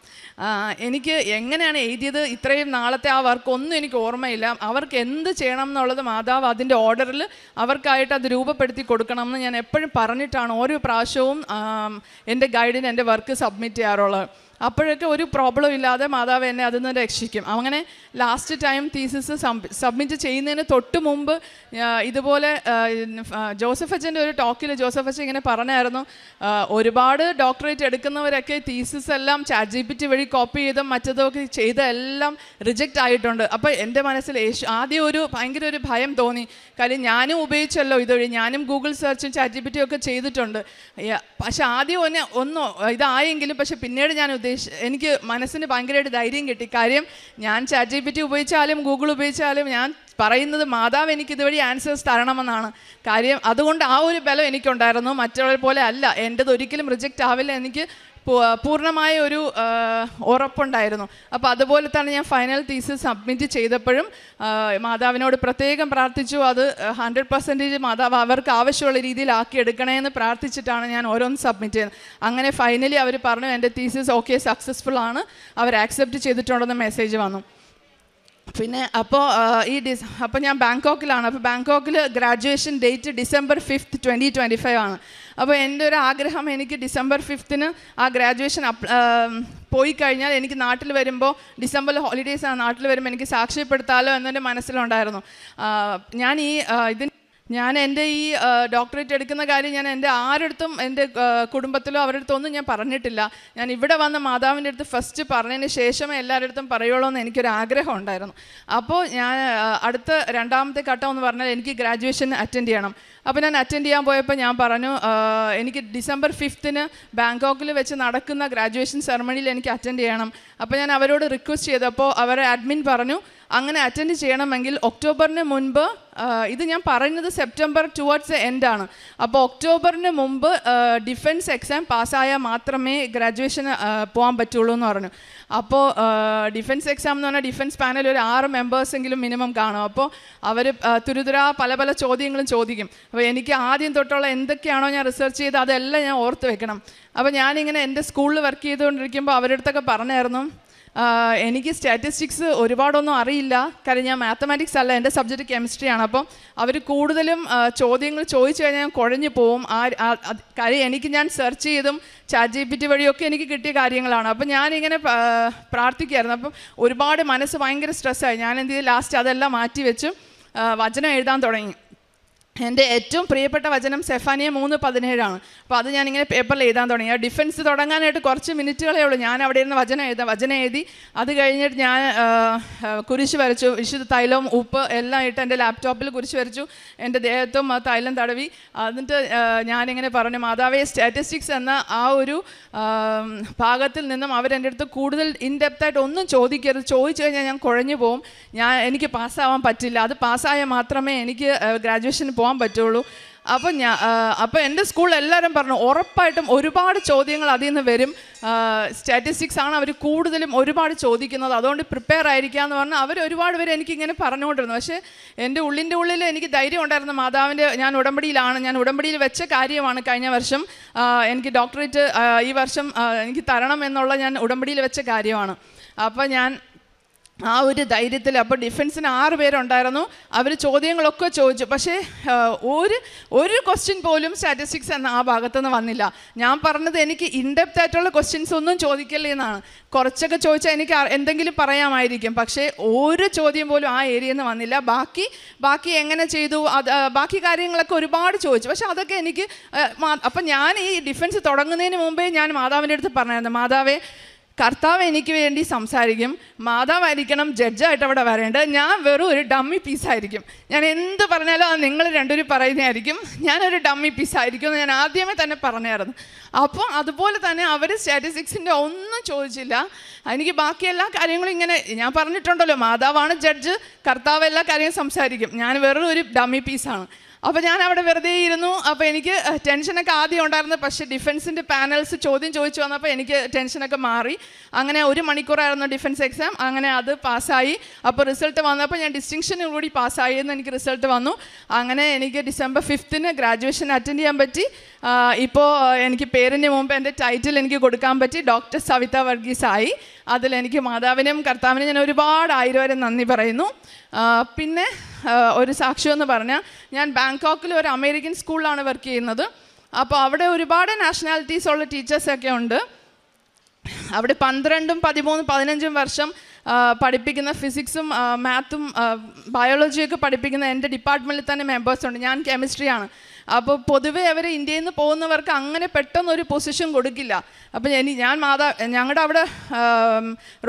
എനിക്ക് എങ്ങനെയാണ് എഴുതിയത് ഇത്രയും നാളത്തെ ആ വർക്കൊന്നും എനിക്ക് ഓർമ്മയില്ല. അവർക്ക് എന്ത് ചെയ്യണം എന്നുള്ളത് മാതാവ് അതിൻ്റെ ഓർഡറിൽ അവർക്കായിട്ട് അത് രൂപപ്പെടുത്തി കൊടുക്കണം എന്ന് ഞാൻ എപ്പോഴും പറഞ്ഞിട്ടാണ് ഓരോ പ്രാവശ്യവും എൻ്റെ ഗൈഡിന് എൻ്റെ വർക്ക് സബ്മിറ്റ് ചെയ്യാറുള്ളത്. അപ്പോഴൊക്കെ ഒരു പ്രോബ്ലം ഇല്ലാതെ മാതാവ് എന്നെ അതിൽ നിന്ന് രക്ഷിക്കും. അങ്ങനെ ലാസ്റ്റ് ടൈം തീസിസ് സബ്മിറ്റ് ചെയ്യുന്നതിന് തൊട്ട് മുമ്പ് ഇതുപോലെ ജോസഫ് അച്ഛൻ്റെ ഒരു ടോക്കിൽ ജോസഫ് അച്ഛൻ ഇങ്ങനെ പറഞ്ഞായിരുന്നു, ഒരുപാട് ഡോക്ടറേറ്റ് എടുക്കുന്നവരൊക്കെ തീസിസ് എല്ലാം ChatGPT വഴി കോപ്പി ചെയ്തും മറ്റതൊക്കെ ചെയ്ത് എല്ലാം റിജക്റ്റ് ആയിട്ടുണ്ട്. അപ്പോൾ എൻ്റെ മനസ്സിൽ ആദ്യം ഭയങ്കര ഒരു ഭയം തോന്നി. കാര്യം ഞാനും ഉപയോഗിച്ചല്ലോ ഇതുവഴി, ഞാനും ഗൂഗിൾ സെർച്ചും ChatGPT ഒക്കെ ചെയ്തിട്ടുണ്ട്. പക്ഷെ ആദ്യം ഒന്നും ഇതായെങ്കിലും പക്ഷെ പിന്നീട് ഞാൻ എനിക്ക് മനസ്സിന് ഭയങ്കരമായിട്ട് ധൈര്യം കിട്ടി. കാര്യം ഞാൻ ChatGPT ഉപയോഗിച്ചാലും ഗൂഗിൾ ഉപയോഗിച്ചാലും ഞാൻ പറയുന്നത് മാതാവ് എനിക്ക് ഇതുവഴി ആൻസേഴ്സ് തരണമെന്നാണ്. കാര്യം അതുകൊണ്ട് ആ ഒരു ബലം എനിക്കുണ്ടായിരുന്നു. മറ്റുള്ളവരെ പോലെ അല്ല, എൻ്റെത് ഒരിക്കലും റിജക്റ്റ് ആവില്ല, എനിക്ക് പൂർണ്ണമായ ഒരു ഉറപ്പുണ്ടായിരുന്നു. അപ്പോൾ അതുപോലെ തന്നെ ഞാൻ ഫൈനൽ തീസിസ് സബ്മിറ്റ് ചെയ്തപ്പോഴും മാതാവിനോട് പ്രത്യേകം പ്രാർത്ഥിച്ചു. അത് 100% മാതാവ് അവർക്ക് ആവശ്യമുള്ള രീതിയിലാക്കി എടുക്കണമെന്ന് പ്രാർത്ഥിച്ചിട്ടാണ് ഞാൻ ഓരോന്ന് സബ്മിറ്റ് ചെയ്യുന്നത്. അങ്ങനെ ഫൈനലി അവർ പറഞ്ഞു, എൻ്റെ തീസിസ് ഓക്കെ, സക്സസ്ഫുൾ ആണ്, അവർ ആക്സെപ്റ്റ് ചെയ്തിട്ടുണ്ടെന്ന് മെസ്സേജ് വന്നു. പിന്നെ അപ്പോൾ ഞാൻ ബാങ്കോക്കിലാണ്. അപ്പോൾ ബാങ്കോക്കിൽ ഗ്രാജുവേഷൻ ഡേറ്റ് December 5th 2025 ആണ്. അപ്പോൾ എൻ്റെ ഒരു ആഗ്രഹം, എനിക്ക് December 5th ആ ഗ്രാജുവേഷൻ പോയി കഴിഞ്ഞാൽ എനിക്ക് നാട്ടിൽ വരുമ്പോൾ, ഡിസംബറിൽ ഹോളിഡേയ്സാണ്, നാട്ടിൽ വരുമ്പോൾ എനിക്ക് സാക്ഷ്യപ്പെടുത്താമല്ലോ എന്നെൻ്റെ മനസ്സിലുണ്ടായിരുന്നു. ഞാൻ എൻ്റെ ഈ ഡോക്ടറേറ്റ് എടുക്കുന്ന കാര്യം ഞാൻ എൻ്റെ ആരടുത്തും, എൻ്റെ കുടുംബത്തിലോ അവരുടെ അടുത്തൊന്നും ഞാൻ പറഞ്ഞിട്ടില്ല. ഞാൻ ഇവിടെ വന്ന മാതാവിൻ്റെ അടുത്ത് ഫസ്റ്റ് പറഞ്ഞതിന് ശേഷമേ എല്ലാവരുടെ അടുത്തും പറയുള്ളൂ എന്ന് എനിക്കൊരു ആഗ്രഹം ഉണ്ടായിരുന്നു. അപ്പോൾ ഞാൻ അടുത്ത 2ാമത്തെ ഘട്ടം എന്ന് പറഞ്ഞാൽ എനിക്ക് ഗ്രാജുവേഷൻ അറ്റൻഡ് ചെയ്യണം. അപ്പോൾ ഞാൻ അറ്റൻഡ് ചെയ്യാൻ പോയപ്പോൾ ഞാൻ പറഞ്ഞു, എനിക്ക് December 5th ബാങ്കോക്കിൽ വെച്ച് നടക്കുന്ന ഗ്രാജുവേഷൻ സെറമണിയിൽ എനിക്ക് അറ്റൻഡ് ചെയ്യണം. അപ്പോൾ ഞാൻ അവരോട് റിക്വസ്റ്റ് ചെയ്തപ്പോൾ അവരെ അഡ്മിൻ പറഞ്ഞു, അങ്ങനെ അറ്റൻഡ് ചെയ്യണമെങ്കിൽ ഒക്ടോബറിന് മുൻപ്, ഇത് ഞാൻ പറയുന്നത് സെപ്റ്റംബർ ടുവേർഡ്സ് എൻഡാണ്, അപ്പോൾ ഒക്ടോബറിന് മുമ്പ് ഡിഫൻസ് എക്സാം പാസ്സായാൽ മാത്രമേ ഗ്രാജുവേഷന് പോകാൻ പറ്റുള്ളൂ എന്ന് പറഞ്ഞു. അപ്പോൾ ഡിഫൻസ് എക്സാം എന്ന് പറഞ്ഞാൽ ഡിഫൻസ് പാനൽ ഒരു 6 മെമ്പേഴ്സെങ്കിലും മിനിമം കാണും. അപ്പോൾ അവർ തുരുതുര പല ചോദ്യങ്ങളും ചോദിക്കും. അപ്പോൾ എനിക്ക് ആദ്യം തൊട്ടുള്ള എന്തൊക്കെയാണോ ഞാൻ റിസർച്ച് ചെയ്ത് അതെല്ലാം ഞാൻ ഓർത്ത് വെക്കണം. അപ്പോൾ ഞാനിങ്ങനെ എൻ്റെ സ്കൂളിൽ വർക്ക് ചെയ്തുകൊണ്ടിരിക്കുമ്പോൾ അവരുടെ അടുത്തൊക്കെ പറഞ്ഞായിരുന്നു, എനിക്ക് സ്റ്റാറ്റിസ്റ്റിക്സ് ഒരുപാടൊന്നും അറിയില്ല, കാര്യം ഞാൻ മാത്തമാറ്റിക്സ് അല്ല, എൻ്റെ സബ്ജക്റ്റ് കെമിസ്ട്രിയാണ്. അപ്പോൾ അവർ കൂടുതലും ചോദ്യങ്ങൾ ചോദിച്ചു കഴിഞ്ഞാൽ ഞാൻ കുഴഞ്ഞു പോവും. കാര്യം ഞാൻ സെർച്ച് ചെയ്തും ChatGPT വഴിയൊക്കെ എനിക്ക് കിട്ടിയ കാര്യങ്ങളാണ്. അപ്പോൾ ഞാനിങ്ങനെ പ്രാർത്ഥിക്കുമായിരുന്നു. അപ്പം ഒരുപാട് മനസ്സ് ഭയങ്കര സ്ട്രെസ്സായി. ഞാൻ എന്ത് ചെയ്തു, ലാസ്റ്റ് അതെല്ലാം മാറ്റി വെച്ച് വചനം എഴുതാൻ തുടങ്ങി. എൻ്റെ ഏറ്റവും പ്രിയപ്പെട്ട വചനം സെഫാനിയ 3:17 അപ്പോൾ അത് ഞാനിങ്ങനെ പേപ്പറിൽ എഴുതാൻ തുടങ്ങി. ആ ഡിഫൻസ് തുടങ്ങാനായിട്ട് കുറച്ച് മിനിറ്റുകളേ ഉള്ളൂ. ഞാൻ അവിടെ ഇരുന്ന് വചനം എഴുതി. അത് കഴിഞ്ഞിട്ട് ഞാൻ കുരിശ് വരച്ചു. വിശുദ്ധ തൈലവും ഉപ്പ് എല്ലാം ഇട്ട് എൻ്റെ ലാപ്ടോപ്പിൽ കുരിശ് വരച്ചു. എൻ്റെ ദേഹത്തും ആ തൈലം തടവി. എന്നിട്ട് ഞാനിങ്ങനെ പറഞ്ഞു, മാതാവേ, സ്റ്റാറ്റിസ്റ്റിക്സ് എന്ന ആ ഒരു ഭാഗത്തിൽ നിന്നും അവരെൻ്റെ അടുത്ത് കൂടുതൽ ഇൻഡെപ്തായിട്ട് ഒന്നും ചോദിക്കരുത്. ചോദിച്ചു കഴിഞ്ഞാൽ ഞാൻ കുഴഞ്ഞു പോവും. എനിക്ക് പാസ്സാവാൻ പറ്റില്ല. അത് പാസ്സായാൽ മാത്രമേ എനിക്ക് ഗ്രാജുവേഷന് പോകാൻ പറ്റുള്ളൂ. അപ്പോൾ എൻ്റെ സ്കൂളിൽ എല്ലാവരും പറഞ്ഞു, ഉറപ്പായിട്ടും ഒരുപാട് ചോദ്യങ്ങൾ അതിൽ നിന്ന് വരും. സ്റ്റാറ്റിസ്റ്റിക്സ് ആണ് അവർ കൂടുതലും ഒരുപാട് ചോദിക്കുന്നത്, അതുകൊണ്ട് പ്രിപ്പയർ ആയിരിക്കുക എന്ന് പറഞ്ഞാൽ അവർ ഒരുപാട് പേര് എനിക്കിങ്ങനെ പറഞ്ഞുകൊണ്ടിരുന്നു. പക്ഷേ എൻ്റെ ഉള്ളിൽ എനിക്ക് ധൈര്യം ഉണ്ടായിരുന്നു. മാതാവിൻ്റെ ഞാൻ ഉടമ്പടിയിൽ വെച്ച കാര്യമാണ്. കഴിഞ്ഞ വർഷം എനിക്ക് ഡോക്ടറേറ്റ് ഈ വർഷം എനിക്ക് തരണം എന്നുള്ള ഞാൻ ഉടമ്പടിയിൽ വെച്ച കാര്യമാണ്. അപ്പോൾ ഞാൻ ആ ഒരു ധൈര്യത്തിൽ, അപ്പോൾ ഡിഫൻസിന് 6 പേരുണ്ടായിരുന്നു. അവർ ചോദ്യങ്ങളൊക്കെ ചോദിച്ചു. പക്ഷേ ഒരു ക്വസ്റ്റ്യൻ പോലും സ്റ്റാറ്റിസ്റ്റിക്സ് എന്ന ആ ഭാഗത്തുനിന്ന് വന്നില്ല. ഞാൻ പറഞ്ഞത് എനിക്ക് ഇൻഡെപ്ത് ആയിട്ടുള്ള ക്വസ്റ്റ്യൻസ് ഒന്നും ചോദിക്കല്ലേ എന്നാണ്. കുറച്ചൊക്കെ ചോദിച്ചാൽ എനിക്ക് എന്തെങ്കിലും പറയാമായിരിക്കും. പക്ഷേ ഒരു ചോദ്യം പോലും ആ ഏരിയയിൽ നിന്ന് വന്നില്ല. ബാക്കി എങ്ങനെ ചെയ്തു, ബാക്കി കാര്യങ്ങളൊക്കെ ഒരുപാട് ചോദിച്ചു. പക്ഷെ അതൊക്കെ എനിക്ക് അപ്പം ഞാൻ ഈ ഡിഫൻസ് തുടങ്ങുന്നതിന് മുമ്പേ ഞാൻ മാതാവിൻ്റെ അടുത്ത് പറഞ്ഞായിരുന്നു, മാതാവേ, കർത്താവ് എനിക്ക് വേണ്ടി സംസാരിക്കും, മാതാവായിരിക്കണം ജഡ്ജായിട്ട് അവിടെ വരേണ്ടത്, ഞാൻ വെറും ഒരു ഡമ്മി പീസായിരിക്കും. ഞാൻ എന്ത് പറഞ്ഞാലും അത് നിങ്ങൾ രണ്ടുപേരും പറയുന്നതായിരിക്കും, ഞാനൊരു ഡമ്മി പീസായിരിക്കും എന്ന് ഞാൻ ആദ്യമേ തന്നെ പറഞ്ഞായിരുന്നു. അപ്പോൾ അതുപോലെ തന്നെ അവർ സ്റ്റാറ്റിസ്റ്റിക്സിൻ്റെ ഒന്നും ചോദിച്ചില്ല. എനിക്ക് ബാക്കി എല്ലാ കാര്യങ്ങളും ഇങ്ങനെ ഞാൻ പറഞ്ഞിട്ടുണ്ടല്ലോ, മാതാവാണ് ജഡ്ജ്, കർത്താവ് എല്ലാ കാര്യവും സംസാരിക്കും, ഞാൻ വെറും ഒരു ഡമ്മി പീസാണ്. അപ്പോൾ ഞാൻ അവിടെ വെറുതെ ഇരുന്നു. അപ്പോൾ എനിക്ക് ടെൻഷനൊക്കെ ആദ്യം ഉണ്ടായിരുന്നു. പക്ഷേ ഡിഫൻസിൻ്റെ പാനൽസ് ചോദ്യം ചോദിച്ചു വന്നപ്പോൾ എനിക്ക് ടെൻഷനൊക്കെ മാറി. അങ്ങനെ 1 മണിക്കൂറായിരുന്നു ഡിഫൻസ് എക്സാം. അങ്ങനെ അത് പാസ്സായി. അപ്പോൾ റിസൾട്ട് വന്നപ്പോൾ ഞാൻ ഡിസ്റ്റിങ്ഷനും കൂടി പാസ്സായി എന്ന് എനിക്ക് റിസൾട്ട് വന്നു. അങ്ങനെ എനിക്ക് December 5 ഗ്രാജുവേഷൻ അറ്റൻഡ് ചെയ്യാൻ പറ്റി. ഇപ്പോൾ എനിക്ക് പേരിന് മുമ്പ് എൻ്റെ ടൈറ്റിൽ എനിക്ക് കൊടുക്കാൻ പറ്റി, ഡോക്ടർ സവിത വർഗീസ് ആയി. അതിലെനിക്ക് മാതാവിനും കർത്താവിനും ഞാൻ ഒരുപാട് 1000 നന്ദി പറയുന്നു. പിന്നെ ഒരു സാക്ഷ്യം എന്ന് പറഞ്ഞാൽ, ഞാൻ ബാങ്കോക്കിൽ ഒരു അമേരിക്കൻ സ്കൂളിലാണ് വർക്ക് ചെയ്യുന്നത്. അപ്പോൾ അവിടെ ഒരുപാട് നാഷണാലിറ്റീസ് ഉള്ള ടീച്ചേഴ്സൊക്കെ ഉണ്ട്. അവിടെ 12, 13, 15 വർഷം പഠിപ്പിക്കുന്ന ഫിസിക്സും മാത്തും ബയോളജിയൊക്കെ പഠിപ്പിക്കുന്ന എൻ്റെ ഡിപ്പാർട്ട്മെൻറ്റിൽ തന്നെ മെമ്പേഴ്സ് ഉണ്ട്. ഞാൻ കെമിസ്ട്രിയാണ്. അപ്പോൾ പൊതുവേ അവർ ഇന്ത്യയിൽ നിന്ന് പോകുന്നവർക്ക് അങ്ങനെ പെട്ടെന്നൊരു പൊസിഷൻ കൊടുക്കില്ല. അപ്പോൾ ഞങ്ങളുടെ അവിടെ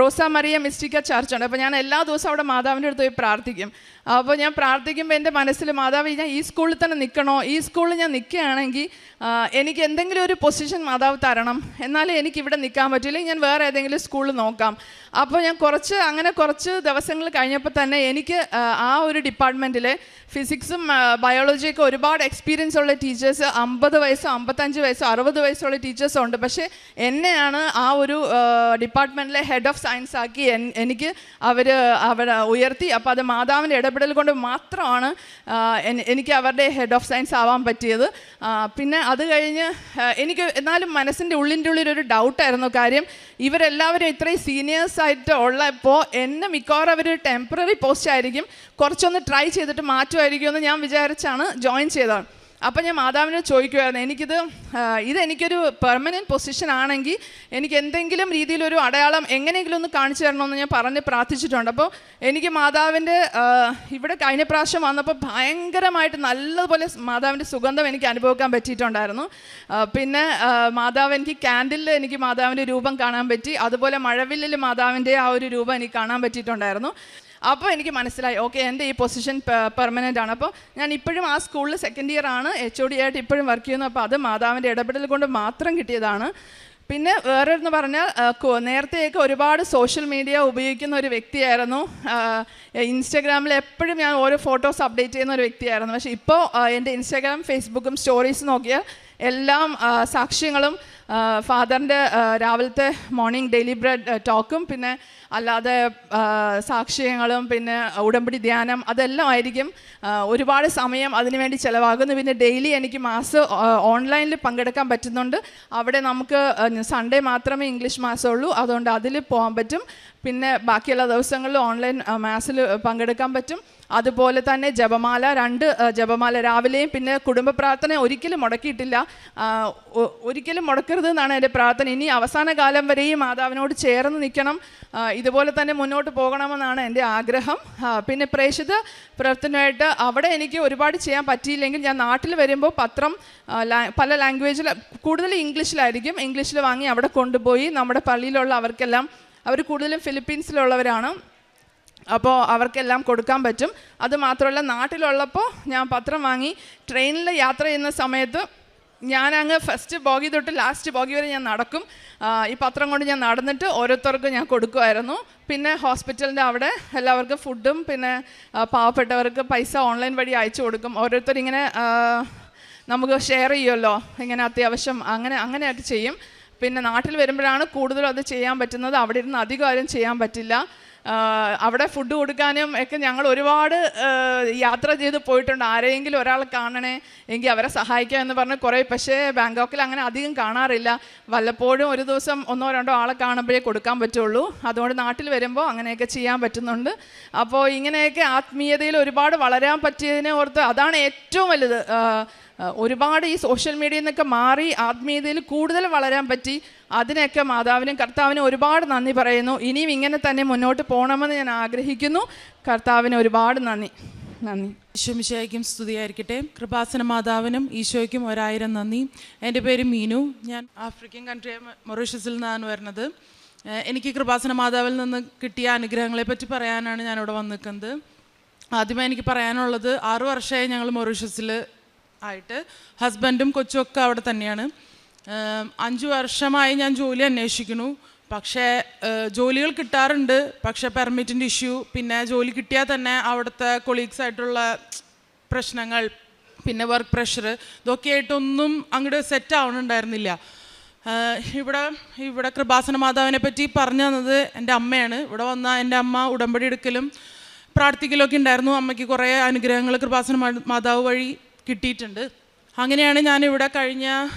റോസ മറിയ മിസ്റ്റിക്ക ചർച്ചുണ്ട്. അപ്പോൾ ഞാൻ എല്ലാ ദിവസവും അവിടെ മാതാവിൻ്റെ അടുത്ത് പോയി പ്രാർത്ഥിക്കും. അപ്പോൾ ഞാൻ പ്രാർത്ഥിക്കുമ്പോൾ എൻ്റെ മനസ്സിൽ, മാതാവ്, ഞാൻ ഈ സ്കൂളിൽ തന്നെ നിൽക്കണോ? ഈ സ്കൂളിൽ ഞാൻ നിൽക്കുകയാണെങ്കിൽ എനിക്ക് എന്തെങ്കിലും ഒരു പൊസിഷൻ മാതാവ് തരണം, എന്നാലേ എനിക്കിവിടെ നിൽക്കാൻ പറ്റില്ല, ഞാൻ വേറെ ഏതെങ്കിലും സ്കൂളിൽ നോക്കാം. അപ്പോൾ ഞാൻ കുറച്ച് ദിവസങ്ങൾ കഴിഞ്ഞപ്പോൾ തന്നെ എനിക്ക് ആ ഒരു ഡിപ്പാർട്ട്മെൻറ്റിലെ ഫിസിക്സും ബയോളജിയൊക്കെ ഒരുപാട് എക്സ്പീരിയൻസ് ഉള്ള ടീച്ചേഴ്സ്, 50 വയസ്സോ 55 വയസ്സോ 60 വയസ്സുള്ള ടീച്ചേഴ്സും ഉണ്ട്. പക്ഷേ എന്നെയാണ് ആ ഒരു ഡിപ്പാർട്ട്മെൻറ്റിലെ ഹെഡ് ഓഫ് സയൻസ് ആക്കി എനിക്ക് അവർ ഉയർത്തി. അപ്പോൾ അത് മാതാവിൻ്റെ ഇടപെടൽ കൊണ്ട് മാത്രമാണ് എനിക്ക് അവരുടെ ഹെഡ് ഓഫ് സയൻസ് ആവാൻ പറ്റിയത്. പിന്നെ അത് കഴിഞ്ഞ് എനിക്ക് എന്നാലും മനസ്സിൻ്റെ ഉള്ളിലൊരു ഡൗട്ടായിരുന്നു. കാര്യം ഇവരെല്ലാവരും ഇത്രയും സീനിയേഴ്സായിട്ട് ഉള്ളപ്പോൾ എന്നെ മിക്കവാറും അവർ ടെമ്പററി പോസ്റ്റ് ആയിരിക്കും, കുറച്ചൊന്ന് ട്രൈ ചെയ്തിട്ട് മാറ്റുമായിരിക്കുമെന്ന് ഞാൻ വിചാരിച്ചാണ് ജോയിൻ ചെയ്തത്. അപ്പോൾ ഞാൻ മാതാവിനോട് ചോദിക്കുമായിരുന്നു, ഇതെനിക്കൊരു പെർമനൻറ്റ് പൊസിഷൻ ആണെങ്കിൽ എനിക്ക് എന്തെങ്കിലും രീതിയിലൊരു അടയാളം എങ്ങനെയെങ്കിലും ഒന്ന് കാണിച്ചു തരണമെന്ന് ഞാൻ പറഞ്ഞ് പ്രാർത്ഥിച്ചിട്ടുണ്ട്. അപ്പോൾ എനിക്ക് മാതാവിൻ്റെ ഇവിടെ കഴിഞ്ഞ പ്രാവശ്യം വന്നപ്പോൾ ഭയങ്കരമായിട്ട് നല്ലതുപോലെ മാതാവിൻ്റെ സുഗന്ധം എനിക്ക് അനുഭവിക്കാൻ പറ്റിയിട്ടുണ്ടായിരുന്നു. പിന്നെ മാതാവ് എനിക്ക് ക്യാൻഡിലിൽ എനിക്ക് മാതാവിൻ്റെ രൂപം കാണാൻ പറ്റി. അതുപോലെ മഴവില്ലിൽ മാതാവിൻ്റെ ആ ഒരു രൂപം എനിക്ക് കാണാൻ പറ്റിയിട്ടുണ്ടായിരുന്നു. അപ്പോൾ എനിക്ക് മനസ്സിലായി, ഓക്കെ, എൻ്റെ ഈ പൊസിഷൻ പെർമനൻ്റ് ആണ്. അപ്പോൾ ഞാൻ ഇപ്പോഴും ആ സ്കൂളിൽ സെക്കൻഡ് ഇയർ ആണ്, HOD ആയിട്ട് ഇപ്പോഴും വർക്ക് ചെയ്യുന്നു. അപ്പോൾ അത് മാതാവിൻ്റെ ഇടപെടൽ കൊണ്ട് മാത്രം കിട്ടിയതാണ്. പിന്നെ വേറൊന്ന് പറഞ്ഞാൽ, നേരത്തെയൊക്കെ ഒരുപാട് സോഷ്യൽ മീഡിയ ഉപയോഗിക്കുന്ന ഒരു വ്യക്തിയായിരുന്നു. ഇൻസ്റ്റാഗ്രാമിൽ എപ്പോഴും ഞാൻ ഓരോ ഫോട്ടോസ് അപ്ഡേറ്റ് ചെയ്യുന്ന ഒരു വ്യക്തിയായിരുന്നു. പക്ഷേ ഇപ്പോൾ എൻ്റെ ഇൻസ്റ്റാഗ്രാം, ഫേസ്ബുക്കും സ്റ്റോറീസ് നോക്കിയാൽ എല്ലാം സാക്ഷ്യങ്ങളും ഫാദറിൻ്റെ രാവിലത്തെ മോർണിംഗ് ഡെയിലി ബ്രെഡ് ടോക്കും പിന്നെ അല്ലാതെ സാക്ഷ്യങ്ങളും പിന്നെ ഉടമ്പടി ധ്യാനം അതെല്ലാം ആയിരിക്കും. ഒരുപാട് സമയം അതിനുവേണ്ടി ചിലവാകുന്നു. പിന്നെ ഡെയിലി എനിക്ക് മാസ് ഓൺലൈനിൽ പങ്കെടുക്കാൻ പറ്റുന്നുണ്ട്. അവിടെ നമുക്ക് സൺഡേ മാത്രമേ ഇംഗ്ലീഷ് മാസമുള്ളൂ, അതുകൊണ്ട് അതിൽ പോകാൻ പറ്റും. പിന്നെ ബാക്കിയുള്ള ദിവസങ്ങളിൽ ഓൺലൈൻ മാസിൽ പങ്കെടുക്കാൻ പറ്റും. അതുപോലെ തന്നെ ജപമാല 2 ജപമാല രാവിലെയും, പിന്നെ കുടുംബ പ്രാർത്ഥന ഒരിക്കലും മുടക്കിയിട്ടില്ല. ഒരിക്കലും മുടക്കരുത് എന്നാണ് എൻ്റെ പ്രാർത്ഥന. ഇനി അവസാന കാലം വരെയും മാതാവിനോട് ചേർന്ന് നിൽക്കണം, ഇതുപോലെ തന്നെ മുന്നോട്ട് പോകണമെന്നാണ് എൻ്റെ ആഗ്രഹം. പിന്നെ പ്രേക്ഷിത പ്രവർത്തനമായിട്ട് അവിടെ എനിക്ക് ഒരുപാട് ചെയ്യാൻ പറ്റിയില്ലെങ്കിൽ ഞാൻ നാട്ടിൽ വരുമ്പോൾ പത്രം പല ലാംഗ്വേജിൽ, കൂടുതൽ ഇംഗ്ലീഷിലായിരിക്കും, ഇംഗ്ലീഷിൽ വാങ്ങി അവിടെ കൊണ്ടുപോയി നമ്മുടെ പള്ളിയിലുള്ള അവർക്കെല്ലാം, അവർ കൂടുതലും ഫിലിപ്പീൻസിലുള്ളവരാണ്, അപ്പോൾ അവർക്കെല്ലാം കൊടുക്കാൻ പറ്റും. അതുമാത്രമല്ല നാട്ടിലുള്ളപ്പോൾ ഞാൻ പത്രം വാങ്ങി ട്രെയിനിൽ യാത്ര ചെയ്യുന്ന സമയത്ത് ഞാനങ്ങ് ഫസ്റ്റ് ബോഗി തൊട്ട് ലാസ്റ്റ് ബോഗി വരെ ഞാൻ നടക്കും. ഈ പത്രം കൊണ്ട് ഞാൻ നടന്നിട്ട് ഓരോരുത്തർക്കും ഞാൻ കൊടുക്കുമായിരുന്നു. പിന്നെ ഹോസ്പിറ്റലിൻ്റെ അവിടെ എല്ലാവർക്കും ഫുഡും പിന്നെ പാവപ്പെട്ടവർക്ക് പൈസ ഓൺലൈൻ വഴി അയച്ചു കൊടുക്കും. ഓരോരുത്തരിങ്ങനെ നമുക്ക് ഷെയർ ചെയ്യുമല്ലോ, ഇങ്ങനെ അത്യാവശ്യം അങ്ങനെയൊക്കെ ചെയ്യും. പിന്നെ നാട്ടിൽ വരുമ്പോഴാണ് കൂടുതലും അത് ചെയ്യാൻ പറ്റുന്നത്. അവിടെ ഇരുന്ന് അധികം ആരും ചെയ്യാൻ പറ്റില്ല. അവിടെ ഫുഡ് കൊടുക്കാനും ഒക്കെ ഞങ്ങൾ ഒരുപാട് യാത്ര ചെയ്ത് പോയിട്ടുണ്ട്. ആരെങ്കിലും ഒരാൾ കാണണേ എങ്കിൽ അവരെ സഹായിക്കാം എന്ന് പറഞ്ഞ് കുറേ, പക്ഷേ ബാങ്കോക്കിൽ അങ്ങനെ അധികം കാണാറില്ല. വല്ലപ്പോഴും ഒരു ദിവസം 1-2 ആളെ കാണുമ്പോഴേ കൊടുക്കാൻ പറ്റുള്ളൂ. അതുകൊണ്ട് നാട്ടിൽ വരുമ്പോൾ അങ്ങനെയൊക്കെ ചെയ്യാൻ പറ്റുന്നുണ്ട്. അപ്പോൾ ഇങ്ങനെയൊക്കെ ആത്മീയതയിൽ ഒരുപാട് വളരാൻ പറ്റിയതിനെ ഓർത്ത് അതാണ് ഏറ്റവും വലുത്. ഒരുപാട് ഈ സോഷ്യൽ മീഡിയയിൽ നിന്നൊക്കെ മാറി ആത്മീയതയിൽ കൂടുതൽ വളരാൻ പറ്റി. അതിനൊക്കെ മാതാവിനും കർത്താവിനും ഒരുപാട് നന്ദി പറയുന്നു. ഇനിയും ഇങ്ങനെ തന്നെ മുന്നോട്ട് പോകണമെന്ന് ഞാൻ ആഗ്രഹിക്കുന്നു. കർത്താവിന് ഒരുപാട് നന്ദി. ഈശോമിശിഹായ്ക്കും സ്തുതിയായിരിക്കട്ടെ. കൃപാസന മാതാവിനും ഈശോയ്ക്കും 1000 നന്ദി. എൻ്റെ പേര് മീനു. ഞാൻ ആഫ്രിക്കൻ കൺട്രി മൊറീഷ്യസിൽ നിന്നാണ് വരുന്നത്. എനിക്ക് കൃപാസന മാതാവിൽ നിന്ന് കിട്ടിയ അനുഗ്രഹങ്ങളെ പറ്റി പറയാനാണ് ഞാനിവിടെ വന്ന് നിൽക്കുന്നത്. ആദ്യമേ എനിക്ക് പറയാനുള്ളത്, 6 വർഷമായി ഞങ്ങൾ മൊറീഷ്യസിൽ ആയിട്ട്, ഹസ്ബൻഡും കൊച്ചുമൊക്കെ അവിടെ തന്നെയാണ്. 5 വർഷമായി ഞാൻ ജോലി അന്വേഷിക്കുന്നു. പക്ഷേ ജോലികൾ കിട്ടാറുണ്ട്, പക്ഷേ പെർമിറ്റിൻ്റെ ഇഷ്യൂ, പിന്നെ ജോലി കിട്ടിയാൽ തന്നെ അവിടുത്തെ കൊളീഗ്സായിട്ടുള്ള പ്രശ്നങ്ങൾ, പിന്നെ വർക്ക് പ്രഷർ, ഇതൊക്കെ ആയിട്ടൊന്നും അങ്ങോട്ട് സെറ്റ് ആവണുണ്ടായിരുന്നില്ല. ഇവിടെ കൃപാസന മാതാവിനെ പറ്റി പറഞ്ഞു തന്നത് എൻ്റെ അമ്മയാണ്. ഇവിടെ വന്ന എൻ്റെ അമ്മ ഉടമ്പടി എടുക്കലും പ്രാർത്ഥിക്കലൊക്കെ ഉണ്ടായിരുന്നു. അമ്മയ്ക്ക് കുറേ അനുഗ്രഹങ്ങൾ കൃപാസന മാതാവ് വഴി കിട്ടിയിട്ടുണ്ട്. അങ്ങനെയാണ് ഞാനിവിടെ കഴിഞ്ഞ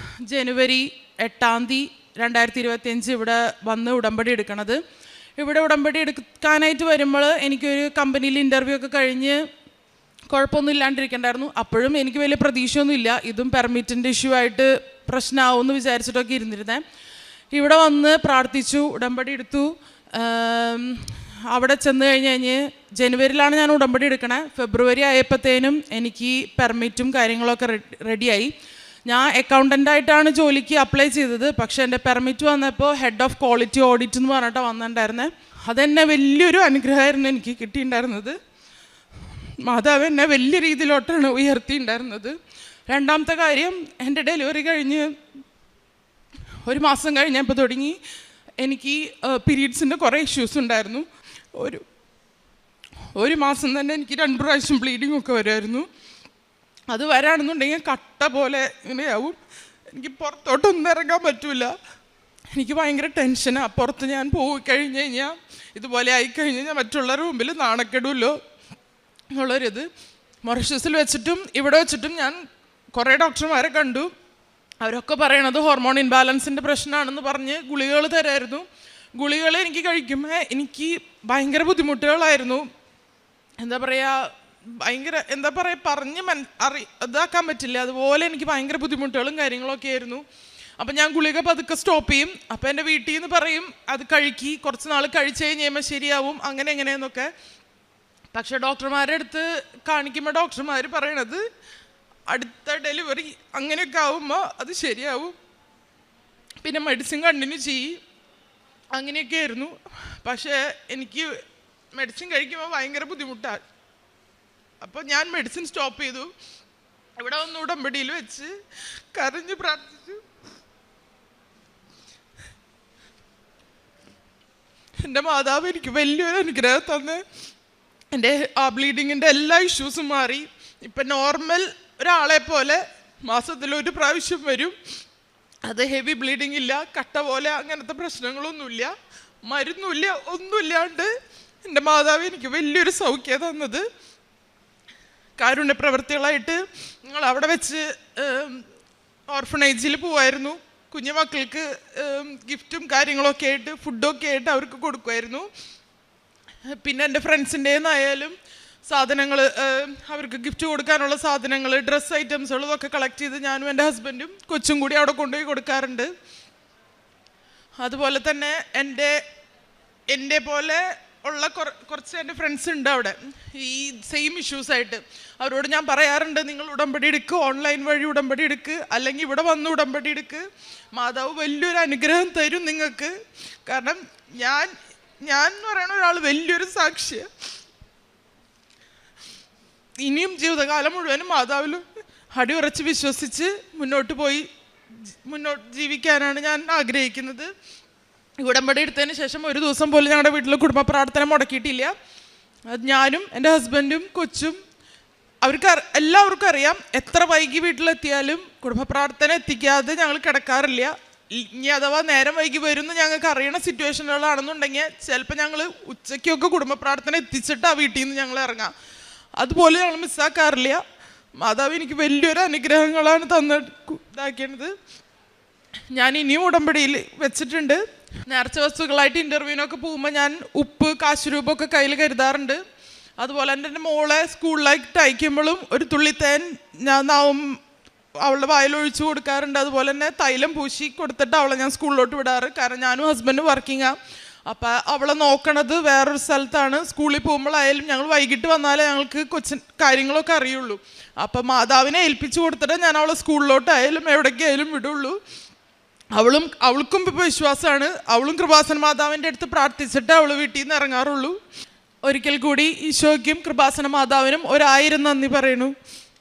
ജനുവരി 8 2025 ഇവിടെ വന്ന് ഉടമ്പടി എടുക്കണത്. ഇവിടെ ഉടമ്പടി എടുക്കാനായിട്ട് വരുമ്പോൾ എനിക്കൊരു കമ്പനിയിൽ ഇൻ്റർവ്യൂ ഒക്കെ കഴിഞ്ഞ് കുഴപ്പമൊന്നും ഇല്ലാണ്ടിരിക്കണ്ടായിരുന്നു. അപ്പോഴും എനിക്ക് വലിയ പ്രതീക്ഷയൊന്നുമില്ല, ഇതും പെർമിറ്റിൻ്റെ ഇഷ്യൂ ആയിട്ട് പ്രശ്നമാവുമെന്ന് വിചാരിച്ചിട്ടൊക്കെ ഇരുന്നിരുന്നേ. ഇവിടെ വന്ന് പ്രാർത്ഥിച്ചു, ഉടമ്പടി എടുത്തു. അവിടെ ചെന്ന് കഴിഞ്ഞ് ജനുവരിയിലാണ് ഞാൻ ഉടമ്പടി എടുക്കണേ. ഫെബ്രുവരി ആയപ്പോഴത്തേനും എനിക്ക് പെർമിറ്റും കാര്യങ്ങളൊക്കെ റെഡിയായി. ഞാൻ അക്കൗണ്ടൻ്റായിട്ടാണ് ജോലിക്ക് അപ്ലൈ ചെയ്തത്. പക്ഷേ എൻ്റെ പെർമിറ്റ് വന്നപ്പോൾ ഹെഡ് ഓഫ് ക്വാളിറ്റി ഓഡിറ്റ് എന്ന് പറഞ്ഞിട്ടാണ് വന്നിട്ടുണ്ടായിരുന്നത്. അതെന്നെ വലിയൊരു അനുഗ്രഹമായിരുന്നു എനിക്ക് കിട്ടിയിട്ടുണ്ടായിരുന്നത്. മാതാവ് എന്നെ വലിയ രീതിയിലോട്ടാണ് ഉയർത്തിയിട്ടുണ്ടായിരുന്നത്. രണ്ടാമത്തെ കാര്യം, എൻ്റെ ഡെലിവറി കഴിഞ്ഞ് 1 മാസം കഴിഞ്ഞപ്പോൾ തുടങ്ങി എനിക്ക് പീരീഡ്സിൻ്റെ കുറേ ഇഷ്യൂസ് ഉണ്ടായിരുന്നു. ഒരു മാസം തന്നെ എനിക്ക് 2 പ്രാവശ്യം ബ്ലീഡിങ് ഒക്കെ വരുമായിരുന്നു. അത് വരാണെന്നുണ്ടെങ്കിൽ കട്ട പോലെ ഇങ്ങനെയാവും. എനിക്ക് പുറത്തോട്ടൊന്നും ഇറങ്ങാൻ പറ്റില്ല. എനിക്ക് ഭയങ്കര ടെൻഷനാണ്. പുറത്ത് ഞാൻ പോയി കഴിഞ്ഞ് കഴിഞ്ഞാൽ, ഇതുപോലെ ആയിക്കഴിഞ്ഞ് കഴിഞ്ഞാൽ മറ്റുള്ളവരുടെ മുമ്പിൽ നാണക്കെടുമല്ലോ എന്നുള്ളൊരിത്. മൊറീഷ്യസിൽ വെച്ചിട്ടും ഇവിടെ വെച്ചിട്ടും ഞാൻ കുറേ ഡോക്ടർമാരെ കണ്ടു. അവരൊക്കെ പറയണത് ഹോർമോൺ ഇൻബാലൻസിൻ്റെ പ്രശ്നമാണെന്ന് പറഞ്ഞ് ഗുളികകൾ തരായിരുന്നു. ഗുളികകൾ എനിക്ക് കഴിക്കുമ്പോൾ എനിക്ക് ഭയങ്കര ബുദ്ധിമുട്ടുകളായിരുന്നു. പറഞ്ഞ് ഇതാക്കാൻ പറ്റില്ല. അതുപോലെ എനിക്ക് ഭയങ്കര ബുദ്ധിമുട്ടുകളും കാര്യങ്ങളൊക്കെ ആയിരുന്നു. അപ്പം ഞാൻ ഗുളിക പതുക്കെ സ്റ്റോപ്പ് ചെയ്യും. അപ്പം എൻ്റെ വീട്ടിൽ നിന്ന് പറയും, അത് കഴിക്കി, കുറച്ച് നാൾ കഴിച്ച് കഴിയുമ്പോൾ ശരിയാവും, അങ്ങനെ എങ്ങനെയെന്നൊക്കെ. പക്ഷേ ഡോക്ടർമാരുടെ അടുത്ത് കാണിക്കുമ്പോൾ ഡോക്ടർമാർ പറയണത് അടുത്ത ഡെലിവറി അങ്ങനെയൊക്കെ ആവുമ്പോൾ അത് ശരിയാവും, പിന്നെ മെഡിസിൻ കണ്ടിന്യൂ ചെയ്യും, അങ്ങനെയൊക്കെ ആയിരുന്നു. പക്ഷേ എനിക്ക് മെഡിസിൻ കഴിക്കുമ്പോൾ ഭയങ്കര ബുദ്ധിമുട്ടാണ്. അപ്പോൾ ഞാൻ മെഡിസിൻ സ്റ്റോപ്പ് ചെയ്തു. ഇവിടെ വന്ന് ഉടമ്പടിയിൽ വെച്ച് കരഞ്ഞ് പ്രാർത്ഥിച്ചു. എൻ്റെ മാതാവ് എനിക്ക് വലിയൊരു അനുഗ്രഹം തന്ന് എൻ്റെ ബ്ലീഡിങ്ങിൻ്റെ എല്ലാ ഇഷ്യൂസും മാറി. ഇപ്പം നോർമൽ ഒരാളെ പോലെ മാസത്തിൽ 1 പ്രാവശ്യം വരും. അത് ഹെവി ബ്ലീഡിങ് ഇല്ല, കട്ട പോലെ അങ്ങനത്തെ പ്രശ്നങ്ങളൊന്നുമില്ല, മരുന്നുമില്ല, ഒന്നുമില്ലാണ്ട് എൻ്റെ മാതാവ് എനിക്ക് വലിയൊരു സൗഖ്യം തന്നത്. കാരുണ്യ പ്രവൃത്തികളായിട്ട് ഞങ്ങൾ അവിടെ വെച്ച് ഓർഫണേജിൽ പോവായിരുന്നു. കുഞ്ഞു മക്കൾക്ക് ഗിഫ്റ്റും കാര്യങ്ങളൊക്കെ ആയിട്ട് ഫുഡൊക്കെ ആയിട്ട് അവർക്ക് കൊടുക്കുമായിരുന്നു. പിന്നെ എൻ്റെ ഫ്രണ്ട്സിൻ്റെന്നായാലും സാധനങ്ങൾ, അവർക്ക് ഗിഫ്റ്റ് കൊടുക്കാനുള്ള സാധനങ്ങൾ, ഡ്രസ്സ് ഐറ്റംസുകൾ ഇതൊക്കെ കളക്ട് ചെയ്ത് ഞാനും എൻ്റെ ഹസ്ബൻഡും കൊച്ചും കൂടി അവിടെ കൊണ്ടുപോയി കൊടുക്കാറുണ്ട്. അതുപോലെ തന്നെ എൻ്റെ പോലെ ഉള്ള കുറച്ച് എൻ്റെ ഫ്രണ്ട്സ് ഉണ്ട് അവിടെ ഈ സെയിം ഇഷ്യൂസായിട്ട്. അവരോട് ഞാൻ പറയാറുണ്ട്, നിങ്ങൾ ഉടമ്പടി എടുക്കുക, ഓൺലൈൻ വഴി ഉടമ്പടി എടുക്കുക, അല്ലെങ്കിൽ ഇവിടെ വന്ന് ഉടമ്പടി എടുക്കുക. മാതാവ് വലിയൊരു അനുഗ്രഹം തരും നിങ്ങൾക്ക്. കാരണം ഞാൻ എന്ന് പറയുന്ന ഒരാൾ വലിയൊരു സാക്ഷ്യം. ഇനിയും ജീവിതകാലം മുഴുവനും മാതാവിൽ അടിയുറച്ച് വിശ്വസിച്ച് മുന്നോട്ട് ജീവിക്കാനാണ് ഞാൻ ആഗ്രഹിക്കുന്നത്. ഉടമ്പടി എടുത്തതിന് ശേഷം ഒരു ദിവസം പോലും ഞങ്ങളുടെ വീട്ടിൽ കുടുംബ പ്രാർത്ഥന മുടക്കിയിട്ടില്ല. അത് ഞാനും എൻ്റെ ഹസ്ബൻഡും കൊച്ചും, എല്ലാവർക്കും അറിയാം, എത്ര വൈകി വീട്ടിലെത്തിയാലും കുടുംബ പ്രാർത്ഥന എത്തിക്കാതെ ഞങ്ങൾ കിടക്കാറില്ല. ഇനി അഥവാ നേരം വൈകി വരുമെന്ന് ഞങ്ങൾക്ക് അറിയണ സിറ്റുവേഷനുകളാണെന്നുണ്ടെങ്കിൽ ചിലപ്പോൾ ഞങ്ങൾ ഉച്ചയ്ക്കൊക്കെ കുടുംബ പ്രാർത്ഥന എത്തിച്ചിട്ട് ആ വീട്ടിൽ നിന്ന് ഞങ്ങൾ ഇറങ്ങാം. അതുപോലെ ഞങ്ങൾ മിസ്സാക്കാറില്ല. മാതാവ് എനിക്ക് വലിയൊരു അനുഗ്രഹങ്ങളാണ് ഇതാക്കിയത്. ഞാൻ ഇനിയും ഉടമ്പടിയിൽ വെച്ചിട്ടുണ്ട്. നേർച്ച വസ്തുക്കളായിട്ട് ഇൻ്റർവ്യൂവിനൊക്കെ പോകുമ്പോൾ ഞാൻ ഉപ്പ്, കാശുരൂപമൊക്കെ കയ്യിൽ കരുതാറുണ്ട്. അതുപോലെ തന്നെ എൻ്റെ മോളെ സ്കൂളിലായിട്ട് അയക്കുമ്പോഴും ഒരു തുള്ളിത്തേൻ ഞാൻ അവളുടെ വായിലൊഴിച്ചു കൊടുക്കാറുണ്ട്. അതുപോലെ തന്നെ തൈലം പൂശി കൊടുത്തിട്ട് അവളെ ഞാൻ സ്കൂളിലോട്ട് വിടാറ്. കാരണം ഞാനും ഹസ്ബൻഡും വർക്കിങ്ങാണ്. അപ്പം അവളെ നോക്കണത് വേറൊരു സ്ഥലത്താണ്. സ്കൂളിൽ പോകുമ്പോഴായാലും ഞങ്ങൾ വൈകിട്ട് വന്നാലേ ഞങ്ങൾക്ക് കാര്യങ്ങളൊക്കെ അറിയുള്ളൂ. അപ്പം മാതാവിനെ ഏൽപ്പിച്ചു കൊടുത്തിട്ട് ഞാൻ അവളെ സ്കൂളിലോട്ടായാലും എവിടേക്കായാലും വിടുള്ളൂ. അവൾക്കും ഇപ്പോൾ വിശ്വാസമാണ്. അവളും കൃപാസന മാതാവിൻ്റെ അടുത്ത് പ്രാർത്ഥിച്ചിട്ട് അവൾ വീട്ടിൽ നിന്ന് ഇറങ്ങാറുള്ളൂ. ഒരിക്കൽ കൂടി ഈശോയ്ക്കും കൃപാസന മാതാവിനും 1000 നന്ദി പറയണു.